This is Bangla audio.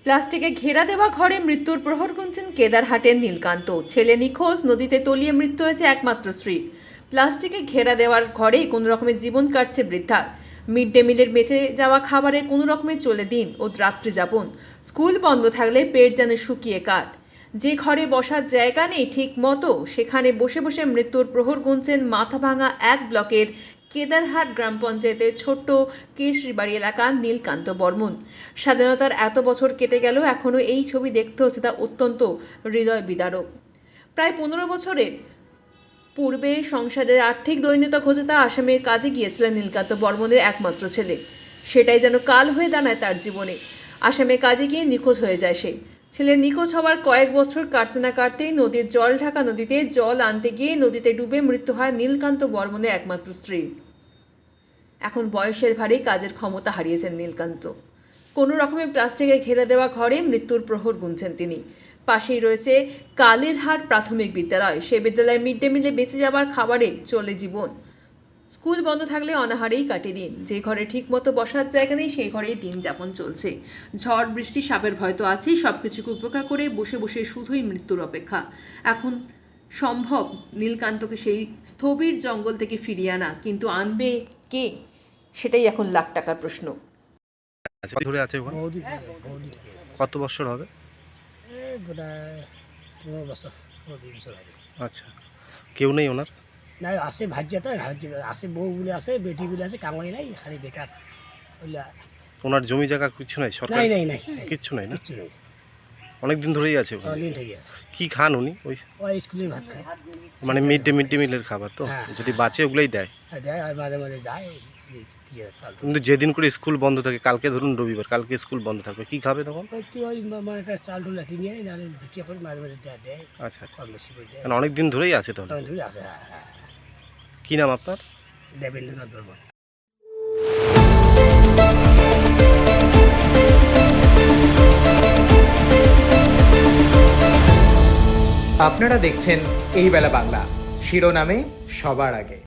প্লাস্টিকে ঘেরা দেওয়া ঘরে মৃত্যুর প্রহর গুনছেন কেদারহাটের নীলকান্ত। ছেলে নিখোঁজ, নদীতে তলিয়ে মৃত্যু হয়েছে একমাত্র স্ত্রী। প্লাস্টিকে ঘেরা দেওয়ার ঘরে কোনো রকমের জীবন কাটছে বৃদ্ধার। মিড ডে মিলের বেঁচে যাওয়া খাবারের কোনো রকমে চলে দিন ও রাত্রি যাপন। স্কুল বন্ধ থাকলে পেট যেন শুকিয়ে কাঠ। যে ঘরে বসার জায়গা নেই ঠিক মতো, সেখানে বসে বসে মৃত্যুর প্রহর গুনছেন মাথাভাঙা এক ব্লকের কেদারহাট গ্রাম পঞ্চায়েতের ছোট্ট কেশরীবাড়ি এলাকার নীলকান্ত বর্মন। স্বাধীনতার এত বছর কেটে গেল, এখনও এই ছবি দেখতে হচ্ছে তা অত্যন্ত হৃদয় বিদারক। প্রায় 15 বছরের পূর্বে সংসারের আর্থিক দৈন্যতা ঘোচাতে আসামের কাজে গিয়েছিলেন নীলকান্ত বর্মনের একমাত্র ছেলে। সেটাই যেন কাল হয়ে দাঁড়ায় তার জীবনে। আসামে কাজে গিয়ে নিখোঁজ হয়ে যায় সে। ছেলে নিখোঁজ হওয়ার কয়েক বছর কাটতে না কাটতেই নদীর জল ঢাকা নদীতে জল আনতে গিয়ে নদীতে ডুবে মৃত্যু হয় নীলকান্ত বর্মনের একমাত্র স্ত্রী। এখন বয়সের ভারে কাজের ক্ষমতা হারিয়েছেন নীলকান্ত। কোনো রকমে প্লাস্টিকে ঘেরে দেওয়া ঘরে মৃত্যুর প্রহর গুনছেন তিনি। পাশেই রয়েছে কালীরহাট প্রাথমিক বিদ্যালয়। সেই বিদ্যালয়ে মিড ডে মিলে বেঁচে যাবার খাবারে চলে জীবন। স্কুল বন্ধ থাকলে অনাহারেই কাটে দিন। যে ঘরে ঠিকমতো বসার জায়গা নেই, সেই ঘরেই দিন যাপন চলছে। ঝড় বৃষ্টি সাপের ভয় তো আছেই, সব কিছুকে উপেক্ষা করে বসে বসে শুধুই মৃত্যুর অপেক্ষা। এখন সম্ভব নীলকান্তকে সেই স্থবির জঙ্গল থেকে ফিরিয়ে আনা, কিন্তু আনবে কে, সেটাই এখন লাখ টাকার প্রশ্ন। আচ্ছা, ধরে আছে ওখানে বৌদি বৌদি থেকে কত বছর হবে? এই বোধহয় 15 বছর 20 বছর হবে। আচ্ছা, কেউ নেই ওনার? না আছে ভাজ্যা তো আছে, বউ বলে আছে, বেটি বলে আছে, কামাই নাই, খালি বেকার ওইলা। ওনার জমি জায়গা কিছু নাই? সরকার নাই নাই নাই কিচ্ছু নাই না? কিচ্ছু নেই, অনেক দিন ধরেই আছে ওখানে। অনেক থেকে আছে। কি খান উনি? ওই ওই স্কুলের ভাত খায়, মানে মিড ডে মিলের খাবার তো, হ্যাঁ। যদি বাঁচে ওগুলোই দেয়। আর দেয়, আর মাঝে মাঝে যায় চাল। কিন্তু যেদিন করে স্কুল বন্ধ থাকে, কালকে ধরুন রবিবার, কালকে স্কুল বন্ধ থাকবে, কি খাবে তখন? একটু ওই মানে একটা চাল টুল কিনে আনি, নাহলে ভিটিয়া করে মাঝে মাঝে দেয়, আচ্ছা আচ্ছা, কম বেশি করে দেয়। কারণ অনেক দিন ধরেই আছে তাহলে। তখন ধরে আছে, হ্যাঁ হ্যাঁ। কি নাম আপনার? দেবেন্দ্রনাথ বর্মন। আপনারা দেখছেন এই বেলা বাংলা, শিরোনামে সবার আগে।